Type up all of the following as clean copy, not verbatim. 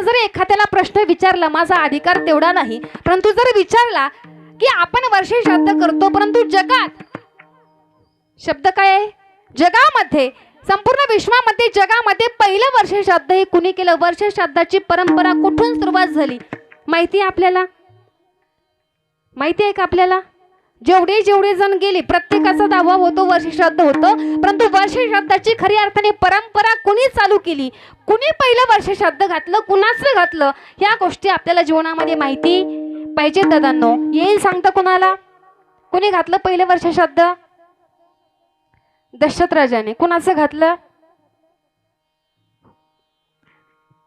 जर एखाद्याला प्रश्न विचारला, माझा अधिकार तेवढा नाही, परंतु जर विचारला की आपण वर्षे श्राद्ध करतो, परंतु जगात शब्द काय आहे? जगामध्ये, संपूर्ण विश्वामध्ये, जगामध्ये पहिलं वर्षे श्राद्ध हे कुणी केलं? वर्षे श्राद्धाची परंपरा कुठून सुरुवात झाली माहिती आहे आपल्याला? माहिती आहे का आपल्याला? जेवढे जेवढे जण गेले प्रत्येकाचा दावा होतो वर्षे श्राद्ध होतं, परंतु वर्षे श्राद्धाची खरी अर्थाने परंपरा कुणी चालू केली, कुणी पहिलं वर्षे श्राद्ध घातलं, कुणाचं घातलं, ह्या गोष्टी आपल्याला जीवनामध्ये माहिती पाहिजे दादांनो. येईल सांगता कोणाला? कुणी घातलं पहिलं वर्षे श्राद्ध? दशरथ राजाने. कुणाचं घातलं?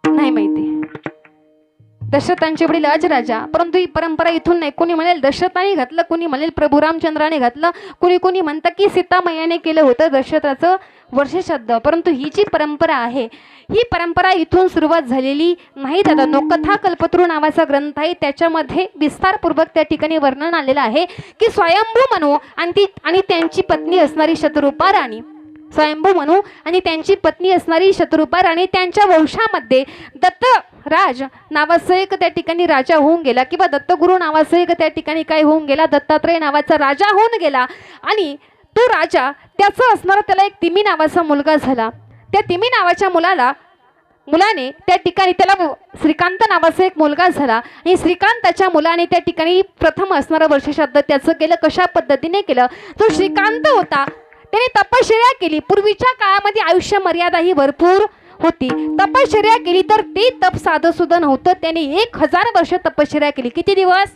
नाही माहिती. दशरथांचे वडील अजराजा. परंतु ही परंपरा इथून नाही. कोणी म्हणेल दशरथाने घातलं, कोणी म्हणेल प्रभू रामचंद्राने घातलं, कोणी कोणी म्हणतं की सीतामय्याने केलं होतं दशरथाचं वर्षे श्राद्ध. परंतु ही जी परंपरा आहे, ही परंपरा इथून सुरुवात झालेली नाही दादा. कथा कल्पतरू नावाचा ग्रंथ आहे, त्याच्यामध्ये विस्तारपूर्वक त्या ठिकाणी वर्णन आलेलं आहे की स्वयंभू मनू आणि त्यांची पत्नी असणारी शतरूपा राणी, स्वयंभू मनू आणि त्यांची पत्नी असणारी शतरूपा राणी, त्यांच्या वंशामध्ये दत्तराज नावाचं एक त्या ठिकाणी राजा होऊन गेला, किंवा दत्तगुरु नावाचं एक त्या ठिकाणी काय होऊन गेला, दत्तात्रय नावाचा राजा होऊन गेला. आणि तो राजा, त्याचं असणारा त्याला एक तिमी नावाचा मुलगा झाला. त्या तिमी नावाच्या मुलाने त्या ठिकाणी त्याला श्रीकांत नावाचा एक मुलगा झाला. आणि श्रीकांताच्या मुलाने त्या ठिकाणी प्रथम असणारं वर्षे श्राद्ध त्याचं केलं. कशा पद्धतीने केलं? जो श्रीकांत होता त्याने तपश्चर्या केली. पूर्वीच्या काळामध्ये आयुष्य मर्यादा ही भरपूर होती. तपश्चर्या केली तर ते तप साधं सुद्धा नव्हतं. त्याने 1000 वर्ष तपश्चर्या केली. किती दिवस?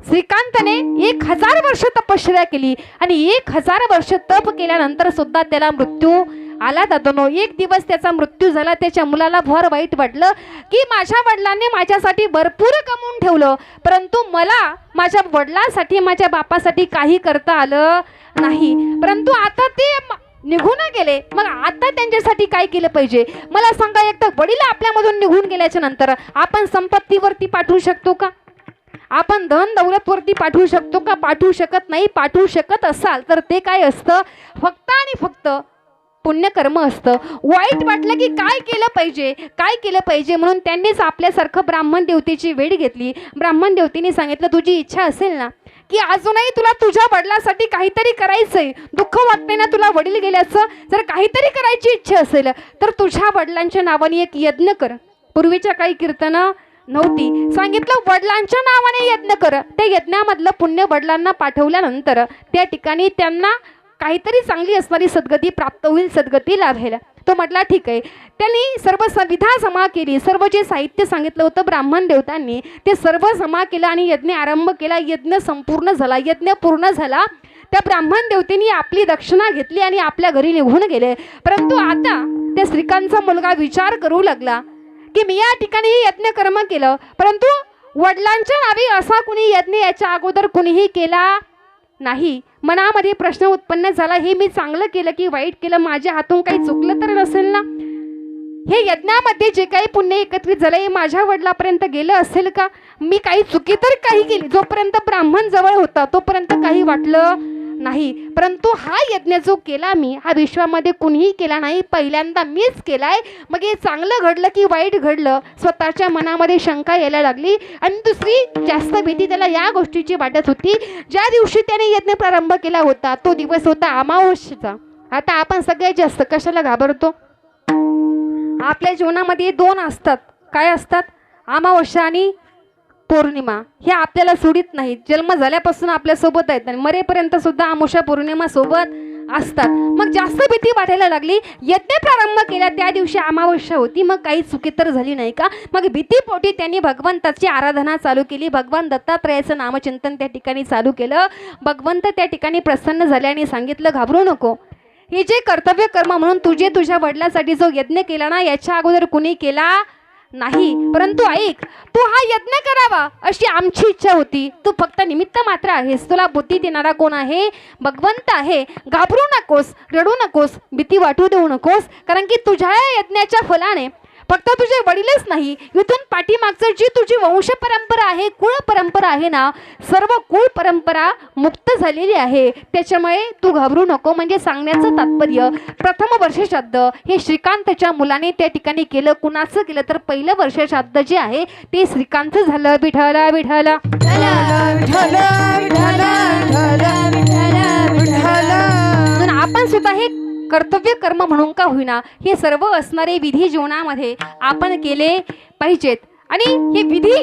श्रीकांतने 1000 वर्ष तपश्चर्या केली. आणि 1000 वर्ष तप केल्यानंतर सुद्धा त्याला मृत्यू आला दादानो. एक दिवस त्याचा मृत्यू झाला. त्याच्या मुलाला फार वाईट वाटलं की माझ्या वडिलांनी माझ्यासाठी भरपूर कमवून ठेवलं, परंतु मला माझ्या वडिलांसाठी, माझ्या बापासाठी काही करता आलं नाही. परंतु आता ते निघून गेले, मग आता त्यांच्यासाठी काय केलं पाहिजे? मला सांगा, एकदा वडील आपल्यामधून निघून गेल्याच्या नंतर आपण संपत्तीवरती पाठवू शकतो का? आपण धन दौलतवरती पाठवू शकतो का? पाठवू शकत नाही. पाठवू शकत असाल तर ते काय असतं? फक्त आणि फक्त पुण्यकर्म असतं. वाईट वाटलं की काय केलं पाहिजे, काय केलं पाहिजे, म्हणून त्यांनीच आपल्यासारखं ब्राह्मण देवतेची वेळ घेतली. ब्राह्मण देवतेने सांगितलं, तुझी इच्छा असेल ना की अजूनही तुला तुझ्या वडिलांसाठी काहीतरी करायचंय, दुःख वाटतंय ना तुला वडील गेल्याचं, जर काहीतरी करायची इच्छा असेल तर तुझ्या वडिलांच्या नावाने एक यज्ञ कर. पूर्वीच्या काही कीर्तनं नव्हती. सांगितलं वडिलांच्या नावाने यज्ञ कर. त्या यज्ञामधलं पुण्य वडिलांना पाठवल्यानंतर त्या ठिकाणी त्यांना काहीतरी चांगली असणारी सद्गती प्राप्त होईल, सद्गती लाभेल. तो म्हटला ठीक आहे. त्यांनी सर्व संविधा जमा केली. सर्व जे साहित्य सांगितलं होतं ब्राह्मण देवतांनी ते सर्व जमा केलं आणि यज्ञ आरंभ केला. यज्ञ संपूर्ण झाला. यज्ञ पूर्ण झाला. त्या ब्राह्मण देवतेने आपली दक्षिणा घेतली आणि आपल्या घरी निघून गेले. परंतु आता त्या श्रीकांतचा मुलगा विचार करू लागला की मी या ठिकाणी यज्ञ कर्म केलं, परंतु वडिलांच्या नावे असा कुणी यज्ञ याच्या अगोदर कुणीही केला नाही. मनामध्ये प्रश्न उत्पन्न झाला, हे मी चांगलं केलं की वाईट केलं? माझ्या हातून काही चुकलं तर नसेल ना? हे यज्ञामध्ये जे काही पुण्य एकत्रित झालं हे माझ्या वडिलापर्यंत गेलं असेल का? मी काही चुकी तर काही केली? जोपर्यंत ब्राह्मण जवळ होता तोपर्यंत काही वाटलं नाही, परंतु हा यज्ञ जो केला मी, हा विश्वामध्ये कुणीही केला नाही, पहिल्यांदा मीच केलाय. मग हे चांगलं घडलं की वाईट घडलं? स्वतःच्या मनामध्ये शंका यायला लागली. आणि दुसरी जास्त भीती त्याला या गोष्टीची वाटत होती, ज्या दिवशी त्याने यज्ञ प्रारंभ केला होता तो दिवस होता अमावस्येचा. आता आपण सगळ्यात जास्त कशाला घाबरतो? आपल्या जीवनामध्ये 2 असतात. काय असतात? अमावस्या आणि पौर्णिमा. हे आपल्याला सोडित नाही. जन्म झाल्यापासून आपल्यासोबत आहेत आणि मरेपर्यंत सुद्धा अमावस्या पौर्णिमा सोबत असतात. मग जास्त भीती वाटायला लागली. यज्ञ प्रारंभ केला त्या दिवशी अमावस्या होती, मग काही चुकी तर झाली नाही का? मग भीतीपोटी त्यांनी भगवंताची आराधना चालू केली. भगवान दत्तात्रयाचं नामचिंतन त्या ठिकाणी चालू केलं. भगवंत त्या ठिकाणी प्रसन्न झाले आणि सांगितलं, घाबरू नको. हे जे कर्तव्य कर्म म्हणून तुझ्या वडिलांसाठी जो यज्ञ केला ना, याच्या अगोदर कुणी केला नाही. परंतु ऐक, तू हा यज्ञ करावा अशी आमची इच्छा होती. तू फक्त निमित्त मात्र आहेस. तुला बुद्धी देणारा कोण आहे? भगवंत आहे. घाबरू नकोस, रडू नकोस, भीती वाटू देऊ नकोस, कारण की तुझ्या यज्ञाच्या फलाने फक्त तुझे वडीलच नाही, इथून पाठीमागचं जी तुझी वंश परंपरा आहे, कुळ परंपरा आहे ना, सर्व कुळ परंपरा मुक्त झालेली आहे. त्याच्यामुळे तू घाबरू नको. म्हणजे सांगण्याचं तात्पर्य, प्रथम वर्ष श्राद्ध हे श्रीकांतच्या मुलाने त्या ठिकाणी केलं. कुणाचं केलं तर पहिलं वर्ष श्राद्ध जे आहे ते श्रीकांत झालं. विठला विठला म्हणून आपण सुद्धा हे कर्तव्य कर्म म्हणून का होईना हे सर्व असणारे विधी जीवनामध्ये आपण केले पाहिजेत. आणि हे विधी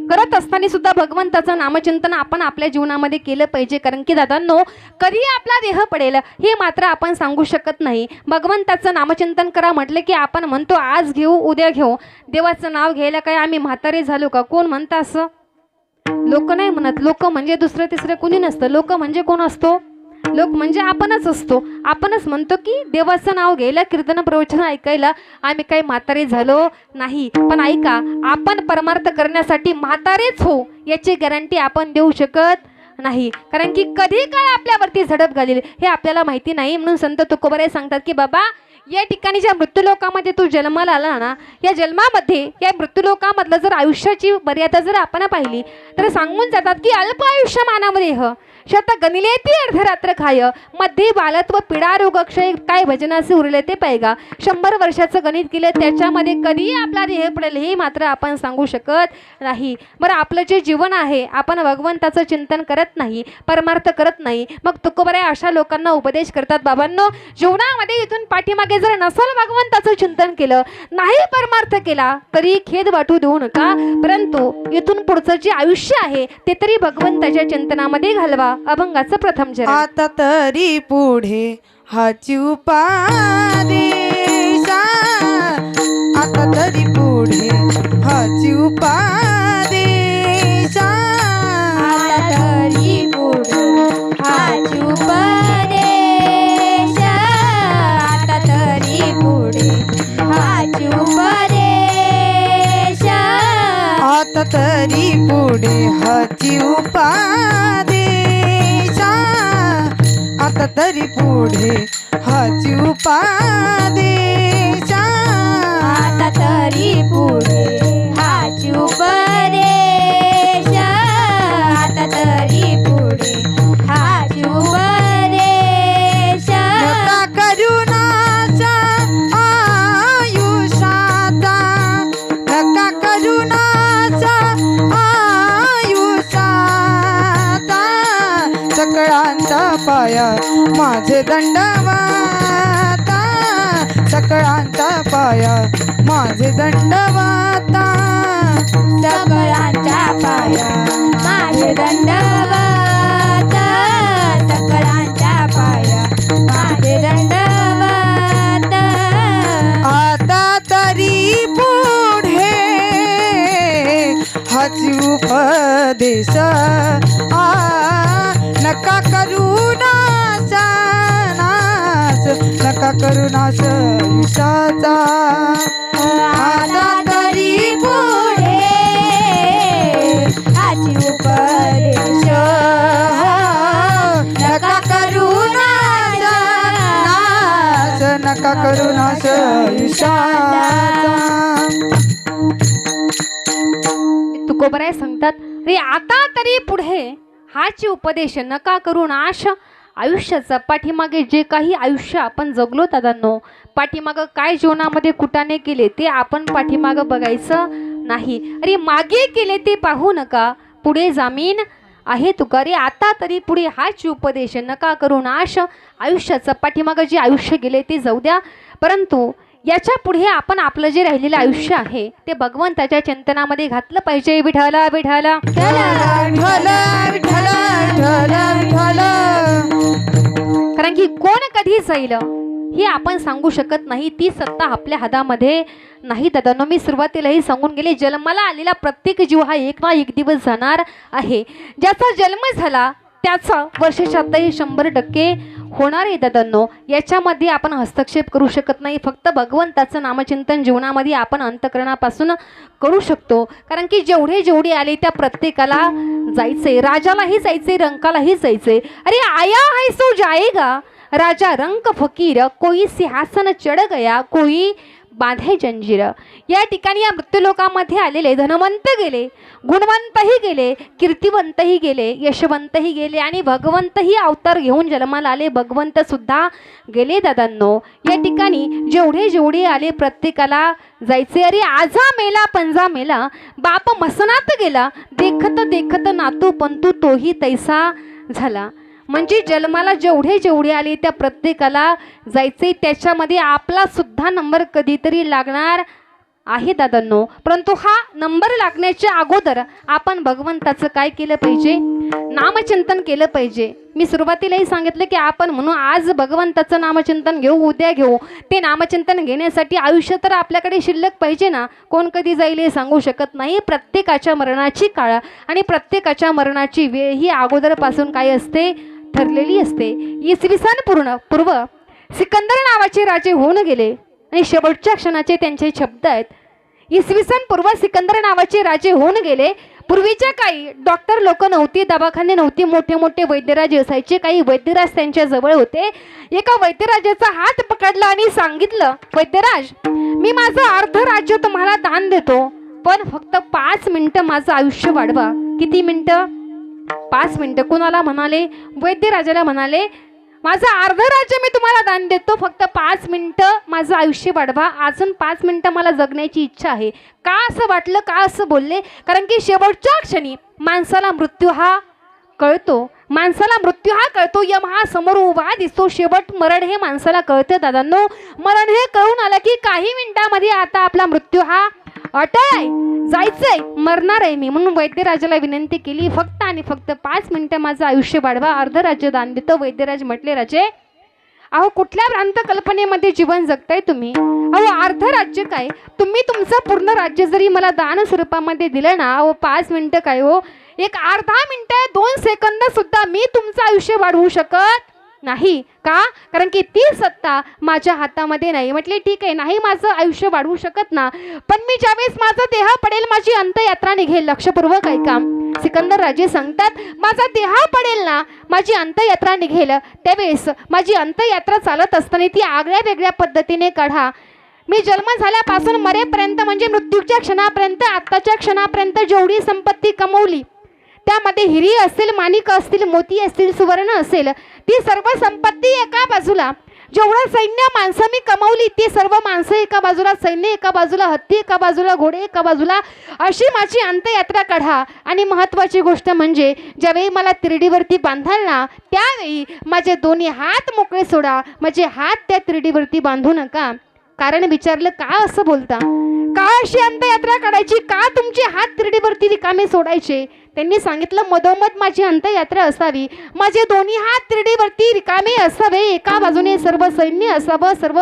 करत असताना सुद्धा भगवंताचं नामचिंतन आपण आपल्या जीवनामध्ये केलं पाहिजे. कारण की दादांनो, कधी आपला देह पडेल हे मात्र आपण सांगू शकत नाही. भगवंताचं नामचिंतन करा म्हटलं की आपण म्हणतो आज घेऊ उद्या घेऊ. देवाचं नाव घ्यायला काय आम्ही म्हातारे झालो का? कोण म्हणतं असं? लोक नाही म्हणत. लोक म्हणजे दुसरं तिसरं कुणी नसतं. लोक म्हणजे कोण असतो? लोक म्हणजे आपणच असतो. आपणच म्हणतो की देवाचं नाव घ्यायला, कीर्तन प्रवचन ऐकायला आम्ही काही म्हातारे झालो नाही. पण ऐका, आपण परमार्थ करण्यासाठी म्हातारेच हो याची गॅरंटी आपण देऊ शकत नाही. कारण की कधी काय आपल्यावरती झडप घालेल हे आपल्याला माहिती नाही. म्हणून संत तुकोबाराय सांगतात की बाबा, या ठिकाणी ज्या मृत्यूलोकामध्ये तू जन्माला आला ना, या जन्मामध्ये या मृत्यूलोकामधलं जर आयुष्याची मर्यादा जर आपण पाहिली तर सांगून जातात की अल्प आयुष्य मानव देह शत गणिले ती अर्धरात्र खाय, मध्ये बालत्व पीडा रोग क्षय, काय भजनाचे उरले ते पैगा. 100 वर्षाचं गणित केलं त्याच्यामध्ये कधी आपला देह पडेल हे मात्र आपण सांगू शकत नाही. बरं, आपलं जे जीवन आहे आपण भगवंताचं चिंतन करत नाही, परमार्थ करत नाही. मग तुकोबाराय अशा लोकांना उपदेश करतात, बाबांनो, जीवनामध्ये इथून पाठीमागे जर नसल भगवंताचं चिंतन केलं, नाही परमार्थ केला तरी खेद वाटू देऊ नका. परंतु इथून पुढचं जे आयुष्य आहे ते तरी भगवंताच्या चिंतनामध्ये घालवा. अभंगाचं प्रथम चरण. आता तरी पुढे हाची उपादेशा, आता तरी पुढे हाची उपादेशा, आता तरी पुढे हाची उपदेशा, आता तरी पुढे हाची उपदेशा, आता तरी पुढे हाची उपादेशा, आता तरी पुढे हाची उपादेशा, आता तरी पुढे हाची उपदेशा, आता तरी पुढे हाची उपदेशा. नका करुणाचा आयुष्याचा, नका करुणाचा आयुष्याचा, सकळांचा पाया माझे दंडवाता, सकळांचा पाया माझे दंडवाता, सकळांच्या पाया माझे दंडवता, सकळांच्या पाया माझे दंडवता. आता तरी पुढे हाची उपदेश, नका करुणाचा नाश, नका करुणास विषाचा. आता तरी पुढे हाची उपदेश, नका करुणाचा नाश, नका करुणास विषाचा. तुकोबाराय सांगतात, रे आता तरी पुढे हाची उपदेश, नका करू नाश आयुष्याचा. पाठीमागे जे काही आयुष्य आपण जगलो दादांनो, पाठीमागं काय जीवनामध्ये कुटाने केले ते आपण पाठीमागं बघायचं नाही. अरे मागे केले ते पाहू नका, पुढे जामीन आहे तुका. रे आता तरी पुढे हाची उपदेश, नका करू नाश आयुष्याचा. पाठीमागं जे आयुष्य गेले ते जाऊ द्या, परंतु याच्या पुढे आपण आपलं जे राहिलेलं आयुष्य आहे ते भगवंताच्या चिंतनामध्ये घातलं पाहिजे. विठला विठला कारण की कोण कधी जाईल हे आपण सांगू शकत नाही. ती सत्ता आपल्या हातामध्ये नाही दादांनो. मी सुरुवातीलाही सांगून गेले, जन्माला आलेला प्रत्येक जीव हा एक ना एक दिवस जाणार आहे. ज्याचा जन्म झाला त्याचा वर्षश्राद्धही 100% होणार आहे दादांनो. याच्यामध्ये आपण हस्तक्षेप करू शकत नाही. फक्त भगवंताचं नामचिंतन जीवनामध्ये आपण अंतःकरणापासून करू शकतो. कारण की जेवढे जेवढे आले त्या प्रत्येकाला जायचंय. राजालाही जायचंय, रंकालाही जायचंय. अरे आया है सो जाएगा, राजा रंक फकीर, कोई सिंहासन चढ़ गया, कोई बांधे जंजीर. या ठिकाणी या मृत्यूलोकामध्ये आलेले धनवंत गेले, गुणवंतही गेले, कीर्तिवंतही गेले, यशवंतही गेले आणि भगवंतही अवतार घेऊन जन्माला आले. भगवंत सुद्धा गेले दादांनो. या ठिकाणी जेवढे जेवढे आले प्रत्येकाला जायचे. अरे आजा मेला पंजा मेला, बाप मसनात गेला, देखत देखत नातू पंतू तोही तैसा झाला. म्हणजे जन्माला जेवढे जेवढे आले त्या प्रत्येकाला जायचे. त्याच्यामध्ये आपला सुद्धा नंबर कधीतरी लागणार आहे दादांनो. परंतु हा नंबर लागण्याच्या अगोदर आपण भगवंताचं काय केलं पाहिजे? नामचिंतन केलं पाहिजे. मी सुरुवातीलाही सांगितलं की आपण म्हणून आज भगवंताचं नामचिंतन घेऊ, उद्या घेऊ. ते नामचिंतन घेण्यासाठी आयुष्य तर आपल्याकडे शिल्लक पाहिजे ना. कोण कधी जाईल हे सांगू शकत नाही. प्रत्येकाच्या मरणाची काळ आणि प्रत्येकाच्या मरणाची वेळ ही अगोदरपासून काय असते? ठरलेली असते. इसवी सन पूर्व सिकंदर नावाचे राजे होऊन गेले आणि शेवटच्या क्षणाचे त्यांचे शब्द आहेत. इसवी सन पूर्व सिकंदर नावाचे राजे होऊन गेले. पूर्वीच्या काही डॉक्टर लोक नव्हती, दवाखाने नव्हती, मोठे मोठे वैद्यराज असायचे. काही वैद्यराज त्यांच्या जवळ होते. एका वैद्यराजाचा हात पकडला आणि सांगितलं, वैद्यराज मी माझं अर्ध राज्य तुम्हाला दान देतो, पण फक्त 5 मिनिटं माझं आयुष्य वाढवा. किती मिनिटं? 5 मिनिटं. कुणाला म्हणाले? वैद्यराजाला म्हणाले, माझं अर्ध राज्य मी तुम्हाला दान देतो, फक्त 5 मिनिटं माझं आयुष्य वाढवा. अजून 5 मिनिटं मला जगण्याची इच्छा आहे. का असं वाटलं? का असं बोलले? कारण की शेवटच्या क्षणी माणसाला मृत्यू हा कळतो. माणसाला मृत्यू हा कळतो. यम हा समोर उभा दिसतो. शेवट मरण हे माणसाला कळतं दादांनो. मरण हे कळून आलं की काही मिनिटामध्ये आता आपला मृत्यू हा अटळ आहे, जायचंय, मरणार आहे मी. म्हणून वैद्यराजाला विनंती केली, फक्त आणि फक्त 5 मिनिटं माझं आयुष्य वाढवा, अर्ध राज्य दान देतो. वैद्यराज म्हटले, राजे अहो कुठल्या भ्रांत कल्पनेमध्ये जीवन जगताय तुम्ही? अहो अर्ध राज्य काय, तुम्ही तुमचं पूर्ण राज्य जरी मला दान स्वरूपामध्ये दिलं ना, अहो 5 मिनिटं काय हो, एक अर्धा मिनिटं 2 सेकंद सुद्धा मी तुमचं आयुष्य वाढवू शकत नाही. का? कारण की ती सत्ता माझ्या हातामध्ये नाही. म्हटले ठीक आहे, नाही माझं आयुष्य वाढवू शकत ना, पण मी ज्यावेळेस माझा देह पडेल, माझी अंतयात्रा निघेल. लक्षपूर्वक ऐका. सिकंदर राजे सांगतात, माझा देह पडेल ना, माझी अंतयात्रा निघेल, त्यावेळेस माझी अंतयात्रा चालत असताना ती आगळ्या वेगळ्या पद्धतीने काढा. मी जन्म झाल्यापासून मरेपर्यंत म्हणजे मृत्यूच्या क्षणापर्यंत, आत्ताच्या क्षणापर्यंत जेवढी संपत्ती कमवली, त्यामध्ये हिरी असतील, माणिक असतील, मोती असतील, सुवर्ण असेल, ती सर्व संपत्ती एका बाजूला. जेवढं सैन्य माणसं मी कमवली, ती सर्व माणसं एका बाजूला, सैन्य एका बाजूला, हत्ती एका बाजूला, घोडे एका बाजूला, अशी माझी अंतयात्रा काढा. आणि महत्त्वाची गोष्ट म्हणजे ज्यावेळी मला तिरडीवरती बांधाल ना, त्यावेळी माझे दोन्ही हात मोकळे सोडा. माझे हात त्या तिरडीवरती बांधू नका. कारण विचारलं, का असं बोलता? का अशी अंतयात्रा काढायची? का तुमचे हात तिरडीवरती रिकामे सोडायचे? त्यांनी सांगितलं, मधोमध माझी अंतयात्रा असावी, माझे दोन्ही हात तिरडीवरती रिकामे असावे, एका बाजूने सर्व सैन्य असावं, सर्व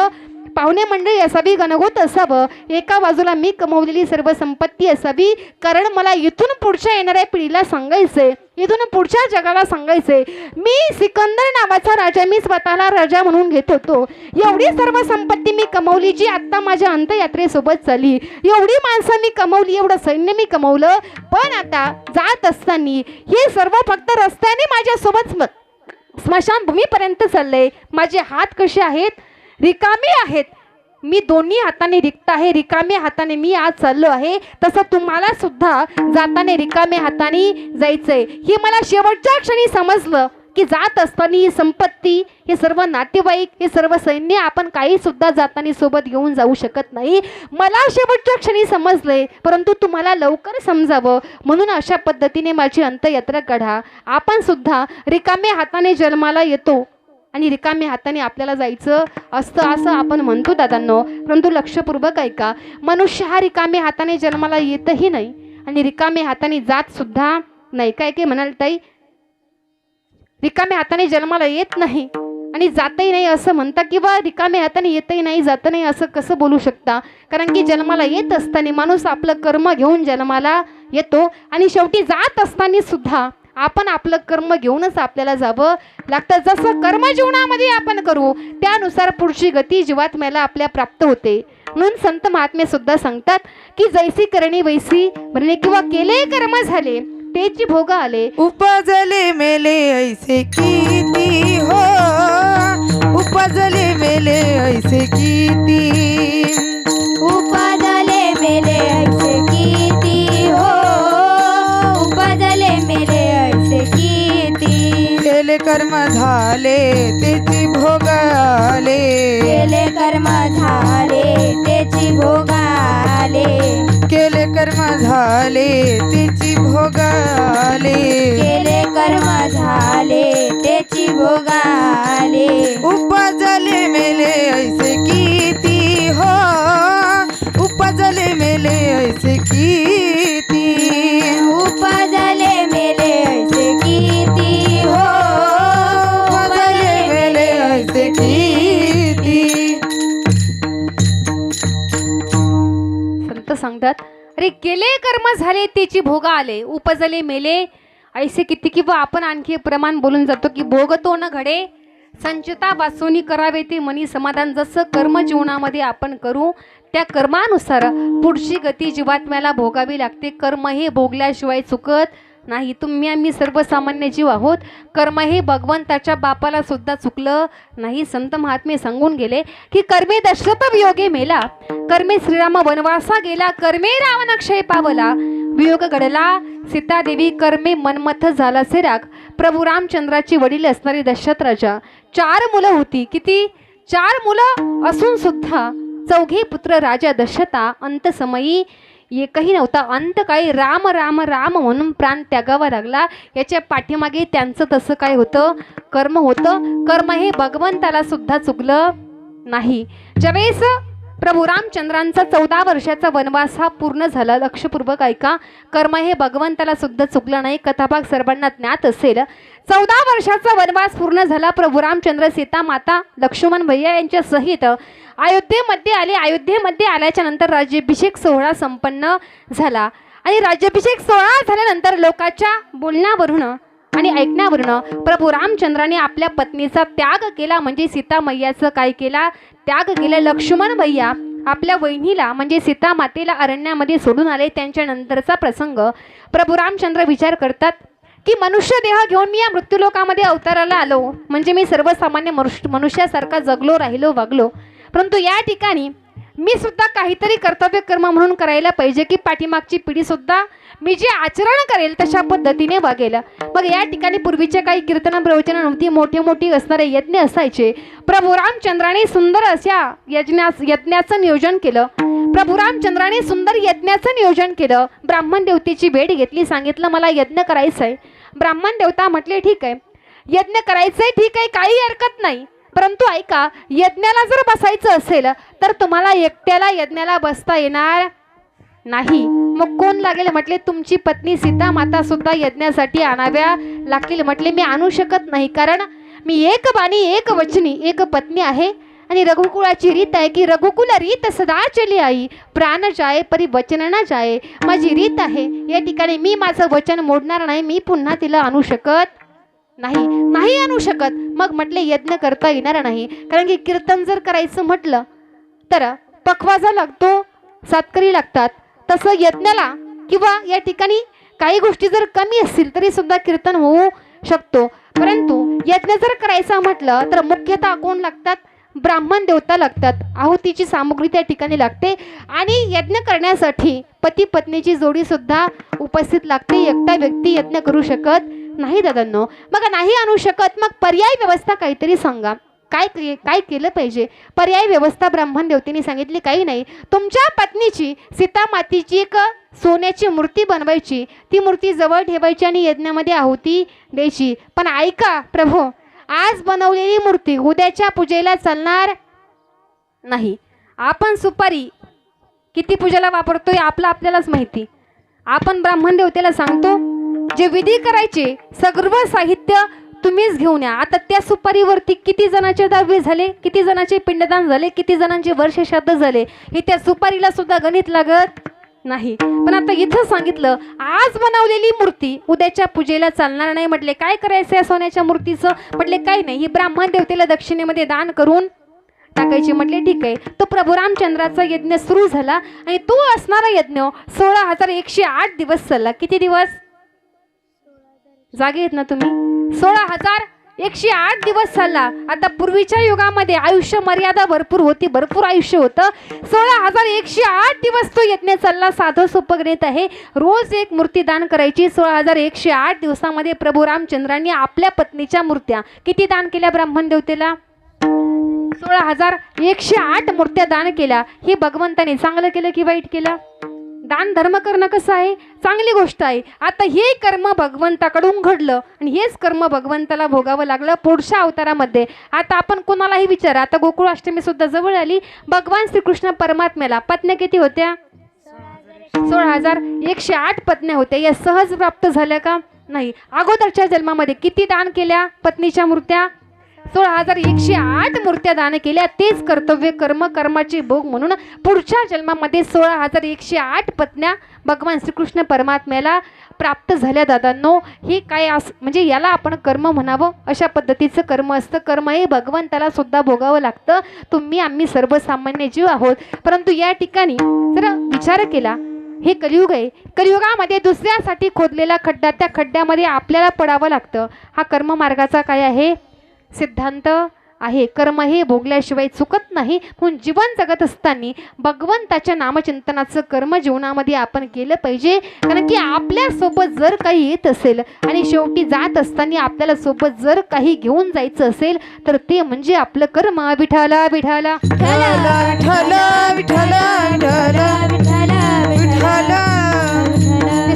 पाहुणे मंडळी असावी, गणगोत असावं, एका बाजूला मी कमवलेली सर्व संपत्ती असावी. कारण मला इथून पुढच्या येणाऱ्या पिढीला सांगायचंय, इथून पुढच्या जगाला सांगायचंय, मी सिकंदर नावाचा राजा, मी स्वतःला राजा म्हणून घेत होतो. एवढी सर्व संपत्ती मी कमवली जी आत्ता माझ्या अंतयात्रेसोबत चालली, एवढी माणसं मी कमवली, एवढं सैन्य मी कमवलं, पण आता जात असताना हे सर्व फक्त रस्त्याने माझ्यासोबत स्मशानभूमीपर्यंत चाललंय. माझे हात कसे आहेत? रिकामे आहेत. मी दोन्ही हाताने रिक्त आहे, रिकामे हाताने मी आज चाललो आहे. तसं तुम्हाला सुद्धा जाताना रिकामे हाताने जायचंय. हे मला शेवटच्या क्षणी समजलं की जात असताना ही संपत्ती, हे सर्व नातेवाईक, हे सर्व सैन्य आपण काही सुद्धा जाताना सोबत घेऊन जाऊ शकत नाही. मला शेवटच्या क्षणी समजलंय, परंतु तुम्हाला लवकर समजावं म्हणून अशा पद्धतीने माझी अंतयात्रा काढा. आपण सुद्धा रिकामे हाताने जन्माला येतो आणि रिकामे हाताने आपल्याला जायचं असतं असं आपण म्हणतो दादांनो. परंतु लक्षपूर्वक ऐका, मनुष्य हा रिकामे हाताने जन्माला येतही नाही आणि रिकामे हाताने जात सुद्धा नाही. काय काय म्हणाल ताई? रिकामे हाताने जन्माला येत नाही आणि जातही नाही असं म्हणता, किंवा रिकामे हाताने येतही नाही, जात नाही असं कसं बोलू शकता? कारण की जन्माला येत असताना माणूस आपलं कर्म घेऊन जन्माला येतो आणि शेवटी जात असताना सुद्धा आपण आपलं कर्म घेऊनच आपल्याला जावं लागतं. जसं कर्म जीवनामध्ये आपण करू त्यानुसार पुढची गती जीवात्म्याला आपल्या प्राप्त होते. म्हणून संत महात्मे सुद्धा सांगतात की जैसी करणी वैसी भरणे, किंवा केले कर्म झाले तेची भोग आले. उपजले मेले ऐसे किती हो, उपजले मेले ऐसे किती, झाले त्याची भोगाले केले कर्म झाले त्याची भोगाले केले कर्म झाले त्याची भोगाले केले कर्म झाले त्याची भोगाले उपजले मेले ऐसे किती हो उपजले मेले ऐसे किती उपजले मेले ऐसे किती हो उपजले मेले ऐसे किती. संत सांगतात अरे केले कर्म झाले त्याची भोग आले उपजले मेले ऐसे किती. किंवा आपण आणखी प्रमाण बोलून जातो की भोगतो न घडे संचिता वासोनी करावे ते मनी समाधान. जसं कर्म जीवनामध्ये आपण करू त्या कर्मानुसार पुढची गती जीवात्म्याला भोगावी लागते. कर्म हे भोगल्याशिवाय चुकत नाही. तुम्ही आम्ही सर्वसामान्य जीव आहोत. कर्म हे भगवंताच्या बापाला सुद्धा चुकलं नाही. संत महात्मे सांगून गेले की कर्मे दशरथ वियोगे मेला कर्मे श्रीराम वनवासा गेला कर्मे रावण क्षय पावला वियोग घडला सीतादेवी कर्मे मनमथ झाला से राग. प्रभू रामचंद्राची वडील असणारी दशरथ राजा 4 मुलं होती. किती? 4 मुलं असून सुद्धा 4घे पुत्र राजा दशरथा अंतसमयी एकही नव्हता. अंतकाळी राम राम राम म्हणून प्राण त्यागावा लागला. याच्या पाठीमागे त्यांचं तसं काय होतं? कर्म होतं. कर्म हे भगवंताला सुद्धा चुकलं नाही. ज्यावेळेस प्रभू रामचंद्रांचा 14 वर्षाचा वनवास हा पूर्ण झाला. लक्षपूर्वक ऐका. कर्म हे भगवंताला सुद्धा चुकलं नाही. कथाभाग सर्वांना ज्ञात असेल. 14 वर्षाचा वनवास पूर्ण झाला. प्रभू रामचंद्र सीता माता लक्ष्मण भैया यांच्या सहित अयोध्येमध्ये आले. अयोध्येमध्ये आल्याच्या नंतर राज्याभिषेक सोहळा संपन्न झाला आणि राज्याभिषेक सोहळा झाल्यानंतर लोकांच्या बोलण्यावरून आणि ऐकण्यावरून प्रभू रामचंद्राने आपल्या पत्नीचा त्याग केला. म्हणजे सीता मैयाचं काय केला? त्याग केला. लक्ष्मण भैया आपल्या वहिनीला म्हणजे सीता मातेला अरण्यामध्ये सोडून आले. त्यांच्या नंतरचा प्रसंग प्रभू रामचंद्र विचार करतात की मनुष्य देह घेऊन मी या मृत्यूलोकामध्ये अवताराला आलो म्हणजे मी सर्वसामान्य मनुष्यासारखा जगलो राहिलो वागलो. परंतु या ठिकाणी मी सुद्धा काहीतरी कर्तव्य कर्म म्हणून करायला पाहिजे की पाठीमागची पिढी सुद्धा मी जे आचरण करेल तशा पद्धतीने वागेल. मग या ठिकाणी पूर्वीच्या काही कीर्तन प्रवचन नव्हती. मोठे असणारे यज्ञ असायचे. प्रभू रामचंद्राने सुंदर अशा यज्ञाचं नियोजन केलं. प्रभू रामचंद्राने सुंदर यज्ञाचं नियोजन केलं. ब्राह्मण देवतेची भेट घेतली. सांगितलं मला यज्ञ करायचं आहे. ब्राह्मण देवता म्हटले ठीक आहे यज्ञ करायचंय ठीक आहे काही हरकत नाही. परंतु ऐका यज्ञाला जर बसायचं असेल तर तुम्हाला एकट्याला यज्ञाला बसता येणार नाही. मग कोण लागेल? म्हटले तुमची पत्नी सीता माता सुद्धा यज्ञासाठी आणाव्या लागतील. म्हटले मी आणू शकत नाही कारण मी एक बाणी एक वचनी एक पत्नी आहे आणि रघुकुळाची रीत आहे की रघुकुल रीत सदा चली आई प्राण जाये परी वचन ना जाये. माझी रीत आहे या ठिकाणी मी माझं वचन मोडणार नाही. मी पुन्हा तिला आणू शकत नाही आणू शकत. मग म्हटले यज्ञ करता येणार नाही कारण की कीर्तन जर करायचं म्हटलं तर पखवाजा लागतो सातकरी लागतात. तसं यज्ञाला किंवा या ठिकाणी काही गोष्टी जर कमी असतील तरी सुद्धा कीर्तन होऊ शकतो. परंतु यज्ञ जर करायचा म्हटलं तर मुख्यतः कोण लागतात? ब्राह्मण देवता लागतात. आहुतीची सामुग्री त्या ठिकाणी लागते आणि यज्ञ करण्यासाठी पती पत्नीची जोडी सुद्धा उपस्थित लागते. एकटा व्यक्ती यज्ञ करू शकत नाही दादांनो. मग नाही आणू शकत मग पर्याय व्यवस्था काहीतरी सांगा. काय केलं पाहिजे? पर्याय व्यवस्था ब्राह्मण देवतेने सांगितली काही नाही. तुमच्या पत्नीची सीता मातीची एक सोन्याची मूर्ती बनवायची. ती मूर्ती जवळ ठेवायची आणि यज्ञामध्ये आहुती द्यायची. पण ऐका प्रभू आज बनवलेली मूर्ती उद्याच्या पूजेला चालणार नाही. आपण सुपारी किती पूजेला वापरतोय आपल्यालाच माहिती. आपण ब्राह्मण देवतेला सांगतो जे विधी करायचे सर्व साहित्य तुम्हीच घेऊन या. आता त्या सुपारीवरती किती जणांचे दहावे झाले, किती जणांचे पिंडदान झाले, किती जणांचे वर्ष श्राद्ध झाले हे त्या सुपारीला सुद्धा गणित लागत नाही. पण आता इथं सांगितलं आज बनवलेली मूर्ती उद्याच्या पूजेला चालणार नाही. म्हटले काय करायचं या सोन्याच्या मूर्तीचं? म्हटले काही नाही ही ब्राह्मण देवतेला दक्षिणेमध्ये दान करून टाकायची. म्हटले ठीक आहे. तो प्रभू रामचंद्राचा यज्ञ सुरू झाला आणि तो असणारा यज्ञ 16,108 दिवस चालला. किती दिवस? जागे आहेत ना तुम्ही? 108 दिवस चालला. आता पूर्वीच्या युगामध्ये आयुष्य मर्यादा भरपूर होती, भरपूर आयुष्य होतं. 16,108 दिवस तो यज्ञ चालला. साधं सोपं गणित आहे. रोज एक मूर्ती दान करायची. 16,108 दिवसामध्ये प्रभू रामचंद्रांनी आपल्या पत्नीच्या मूर्त्या किती दान केल्या ब्राह्मण देवतेला? 16,108 मूर्त्या दान केल्या. ही भगवंताने चांगलं केलं की वाईट केलं? दान धर्म करणं कसं आहे? चांगली गोष्ट आहे. आता हे कर्म भगवंताकडून घडलं आणि हेच कर्म भगवंताला भोगावं लागलं पुढच्या अवतारामध्ये. आता आपण कोणालाही विचारा, आता गोकुळाष्टमी सुद्धा जवळ आली. भगवान श्रीकृष्ण परमात्म्याला पत्न्या किती होत्या? 16,108 पत्न्या होत्या. या सहज प्राप्त झाल्या का? नाही. अगोदरच्या जन्मामध्ये किती दान केल्या पत्नीच्या मूर्त्या? 16,108 मूर्त्या दान केल्या. तेच कर्तव्य कर्म कर्माचे भोग म्हणून पुढच्या जन्मामध्ये 16,108 पत्न्या भगवान श्रीकृष्ण परमात्म्याला प्राप्त झाल्या. दादांनो, हे काय म्हणजे याला आपण कर्म म्हणावं, अशा पद्धतीचं कर्म असतं. कर्म हे भगवंताला सुद्धा भोगावं लागतं. तुम्ही आम्ही सर्वसामान्य जीव आहोत. परंतु या ठिकाणी जर विचार केला, हे कलियुग आहे. कलियुगामध्ये दुसऱ्यासाठी खोदलेला खड्डा, त्या खड्ड्यामध्ये आपल्याला पडावं लागतं. हा कर्म मार्गाचा काय आहे? सिद्धांत आहे. कर्म हे भोगल्याशिवाय चुकत नाही. म्हणून जीवन जगत असताना भगवंताच्या नामचिंतनाचं कर्म जीवनामध्ये आपण केलं पाहिजे. कारण की आपल्यासोबत जर काही येत असेल आणि शेवटी जात असताना आपल्याला सोबत जर काही घेऊन जायचं असेल तर ते म्हणजे आपलं कर्म. विठाला विठाला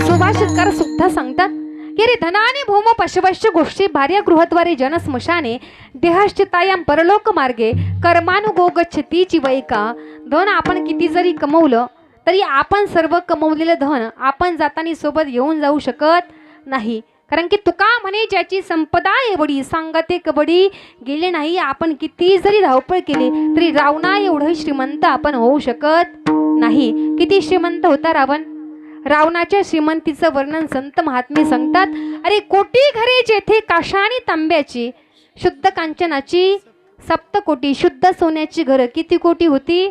सुभाषितकार सुद्धा सांगतात की रे धनाने भूम पशवश्य गोष्टी भार्य गृहद्वारे जन स्मशाने देहश्चितायाम परलोक मार्गे कर्मानुगो गच्छती चिवैका. धन आपण किती जरी कमवलं तरी आपण सर्व कमवलेलं धन आपण जाताना सोबत घेऊन जाऊ शकत नाही. कारण की तुका म्हणे ज्याची संपदा एवढी सांगते कबडी गेले नाही. आपण किती जरी धावपळ केली तरी रावणा एवढं श्रीमंत आपण होऊ शकत नाही. किती श्रीमंत होता रावण? रावणाच्या श्रीमंतीचं वर्णन संत महात्मे सांगतात. अरे कोटी घरे जेथे काशाणी तांब्याची, शुद्ध कांचनाची 7 कोटी, शुद्ध सोन्याची घरं किती कोटी होती?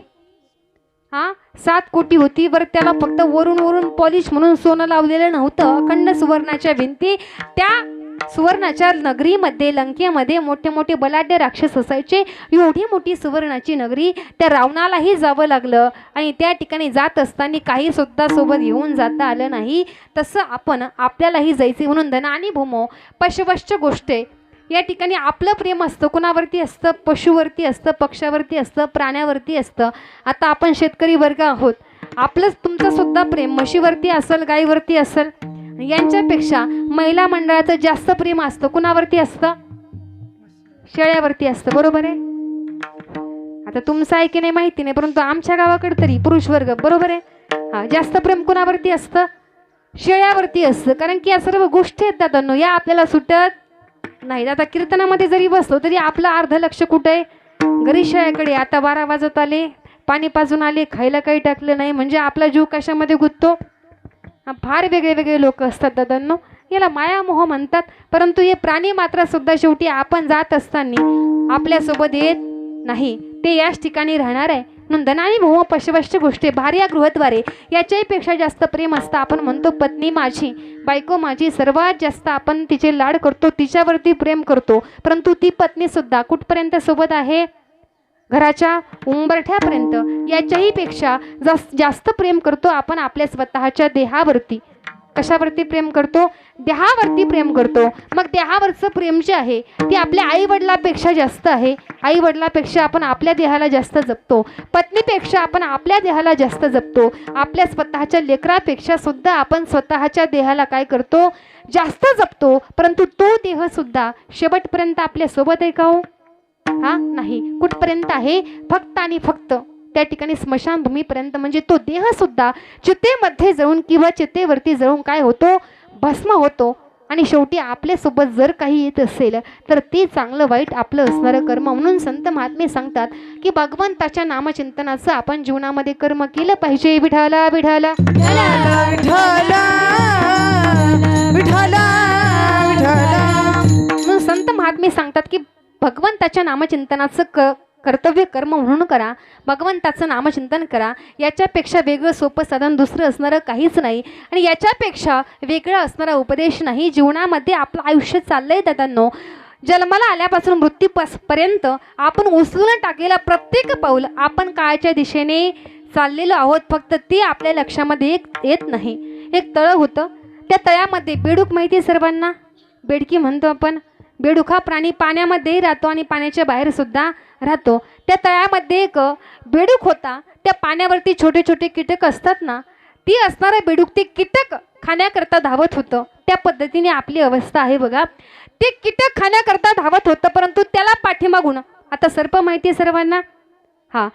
7 कोटी होती. वर त्याला फक्त वरून वरून पॉलिश म्हणून सोनं लावलेलं नव्हतं. अखंड सुवर्णाच्या भिंती. त्या सुवर्णाच्या नगरीमध्ये, लंकेमध्ये मोठे मोठे बलाढ्य राक्षस असायचे. एवढी मोठी सुवर्णाची नगरी, त्या रावणालाही जावं लागलं आणि त्या ठिकाणी जात असताना काही सुद्धा सोबत घेऊन जाता आलं नाही. तसं आपण आपल्यालाही जायचे. म्हणून धनानी भूमो पशवश्च गोष्टे, या ठिकाणी आपलं प्रेम असतं. कुणावरती असतं? पशुवरती असतं, पक्षावरती असतं, प्राण्यावरती असतं. आता आपण शेतकरी वर्ग आहोत. आपलंच तुमचं सुद्धा प्रेम म्हशीवरती असेल, गायीवरती असेल. यांच्यापेक्षा महिला मंडळाचं जास्त प्रेम असतं. कुणावरती असतं? शेळ्यावरती असतं. बरोबर आहे? आता तुमचं आहे की नाही माहिती नाही, परंतु आमच्या गावाकडे तरी पुरुष वर्ग, बरोबर आहे, जास्त प्रेम कुणावरती असतं? शेळ्यावरती असतं. कारण की या सर्व गोष्टी आहेत दादांनो, या आपल्याला सुटत नाही. आता कीर्तनामध्ये जरी बसलो तरी आपलं अर्ध लक्ष कुठे आहे? घरी शेळ्याकडे. आता 12 वाजत आले, पाणी पाजून आले, खायला काही टाकलं नाही म्हणजे आपला जीव कशामध्ये गुंततो? फार वेगळे वेगळे लोक असतात दादांनो. याला मायामोह म्हणतात. परंतु हे प्राणी मात्र सुद्धा शेवटी आपण जात असताना आपल्यासोबत येत नाही. ते याच ठिकाणी राहणार आहे. म्हणून धनानी भूम पशवश्च गोष्टी भार्या गृहद्वारे, याच्याही पेक्षा जास्त प्रेम असतं. आपण म्हणतो पत्नी माझी, बायको माझी, सर्वात जास्त आपण तिचे लाड करतो, तिच्यावरती प्रेम करतो. परंतु ती पत्नी सुद्धा कुठपर्यंत सोबत आहे? घराच्या उंबरठ्यापर्यंत. याच्याही पेक्षा जास्त प्रेम करतो आपण आपल्या स्वतःच्या देहावरती. कशावरती प्रेम करतो? देहावरती प्रेम करतो. मग देहावरचं प्रेम जे आहे ते आपल्या आईवडिलापेक्षा जास्त आहे. आईवडिलापेक्षा आपण आपल्या देहाला जास्त जपतो. पत्नीपेक्षा आपण आपल्या देहाला जास्त जपतो. आपल्या स्वतःच्या लेकरापेक्षा सुद्धा आपण स्वतःच्या देहाला काय करतो? जास्त जपतो. परंतु तो देह सुद्धा शेवटपर्यंत आपल्या सोबत आहे का हो? नाही. कुठपर्यंत आहे? फक्त आणि फक्त त्या ठिकाणी स्मशानभूमीपर्यंत. म्हणजे तो देह सुद्धा चितेमध्ये जळून किंवा चितेवरती जळून काय होतो? भस्म होतो. आणि शेवटी आपल्यासोबत जर काही येत असेल तर ते चांगलं वाईट आपलं असणारं कर्म. म्हणून संत महात्मे सांगतात की भगवंताच्या नामचिंतनाचं आपण जीवनामध्ये कर्म केलं पाहिजे. विठाला विठाला म्हणून संत महात्मे सांगतात की भगवंताच्या नामचिंतनाचं कर्तव्य कर्म म्हणून करा. भगवंताचं नामचिंतन करा. याच्यापेक्षा वेगळं सोपं साधन दुसरं असणारं काहीच नाही. आणि याच्यापेक्षा वेगळा असणारा उपदेश नाही. जीवनामध्ये आपलं आयुष्य चाललंय दादांनो. जन्माला आल्यापासून मृत्यूपर्यंत आपण उचलून टाकलेला प्रत्येक पाऊल आपण काळाच्या दिशेने चाललेलो आहोत, फक्त ते आपल्या लक्षामध्ये येत नाही. एक तळं होतं, त्या तळ्यामध्ये बेडूक माहिती आहे सर्वांना, बेडकी म्हणतो आपण. बेडूक हा प्राणी पाण्यामध्ये राहतो आणि पाण्याच्या बाहेर सुद्धा राहतो. त्या तळ्यामध्ये एक बेडूक होता. त्या पाण्यावरती छोटे छोटे कीटक असतात ना, ती असणारं बेडूक ते कीटक खाण्याकरता धावत होतं. त्या पद्धतीने आपली अवस्था आहे बघा. ते कीटक खाण्याकरता धावत होतं, परंतु त्याला पाठीमागून, आता सर्प माहिती आहे सर्वांना, हा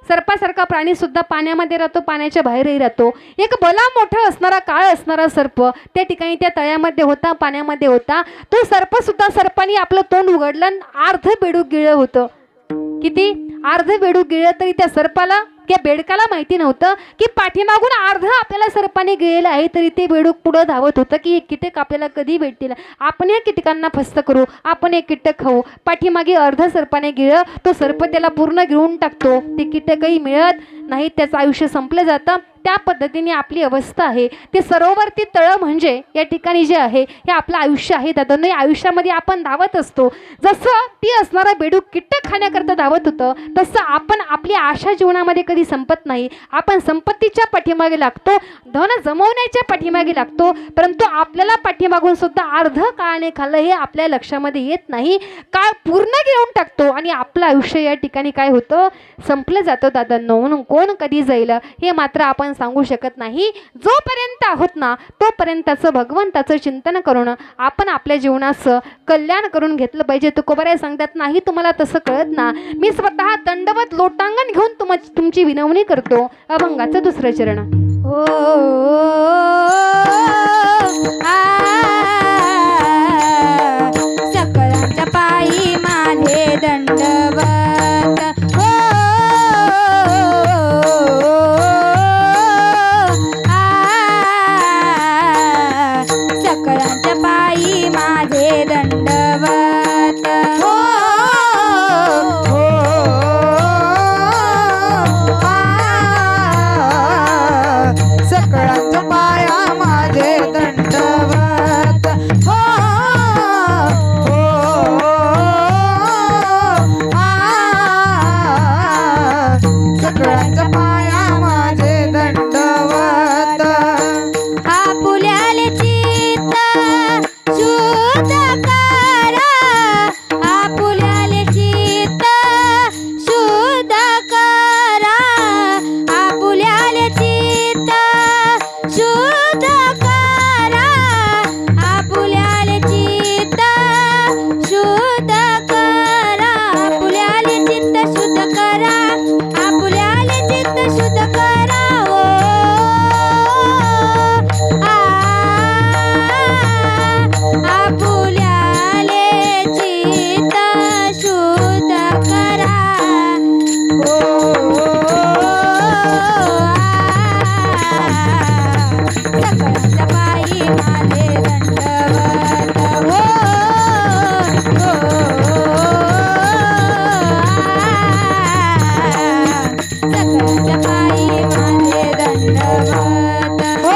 सर्पासारखा प्राणी सुद्धा पाण्यामध्ये राहतो, पाण्याच्या बाहेरही राहतो. एक भला मोठा असणारा काळ असणारा सर्प त्या ठिकाणी त्या तळ्यामध्ये होता, पाण्यामध्ये होता. तो सर्प सुद्धा, सर्पाने आपलं तोंड उघडलं आणि अर्ध बेडूक गिळलं होतं. किती? अर्ध बेडूक गिळलं. तरी त्या सर्पाला, त्या बेडकाला माहिती नव्हतं की पाठीमागून अर्ध आपल्याला सर्पाने गिळलेलं आहे. तरी ते बेडूक पुढं धावत होतं की हे कीटक आपल्याला कधी भेटतील, आपण या कीटकांना फस्त करू, आपण एक कीटक खाऊ. पाठीमागे अर्ध सर्पाने गिळलं, तो सर्प त्याला पूर्ण गिळून टाकतो. ते कीटकही मिळत नाही, त्याचं आयुष्य संपलं जातं. त्या पद्धतीने आपली अवस्था आहे. ते सरोवरती तळं म्हणजे या ठिकाणी जे आहे हे आपलं आयुष्य आहे. दादांनो, या आयुष्यामध्ये आपण धावत असतो. जसं ती असणारं बेडूक कीटक खाण्याकरता धावत होतं, तसं आपण आपली आशा जीवनामध्ये कधी संपत नाही. आपण संपत्तीच्या पाठीमागे लागतो, धन जमवण्याच्या पाठीमागे लागतो, परंतु आपल्याला पाठीमागून सुद्धा अर्ध काळाने खाल्लं हे आपल्या लक्षामध्ये येत नाही. काळ पूर्ण घेऊन टाकतो आणि आपलं आयुष्य या ठिकाणी काय होतं, संपलं जातं दादांनो. म्हणून कोण कधी जाईल हे मात्र आपण सांगू शकत नाही. जोपर्यंत आहोत ना तोपर्यंतचं भगवंताचं चिंतन करून आपण आपल्या जीवनाचं कल्याण करून घेतलं पाहिजे. तुकोबाराय सांगतात, नाही तुम्हाला तसं कळत ना, मी स्वतः दंडवत लोटांगण घेऊन तुमची विनवणी करतो. अभंगाचं दुसरं चरण. हो सकळांच्या पायी माझे दंडवत. हो सकळांच्या पायी माझे दंडवत. हो सकळांच्या पाया माझे दंडवत. हो सकळांच्या पाया माझे दंडवत. आपुल्याले चित्त शुद्ध करा, आपुल्याले चित्त शुद्ध करा, आपुल्याले चित्त शुद्ध करा, आपुल्याले चित्त शुद्ध करा, आपुल्याले चित्त शुद्ध करा, आपुल्याले चित्त शुद्ध करा. ओ आपुल्याले चित्त शुद्ध करा. हो सकळांच्या पायी माझे दंडवत. हो सकळांच्या पायी माझे दंडवत. हो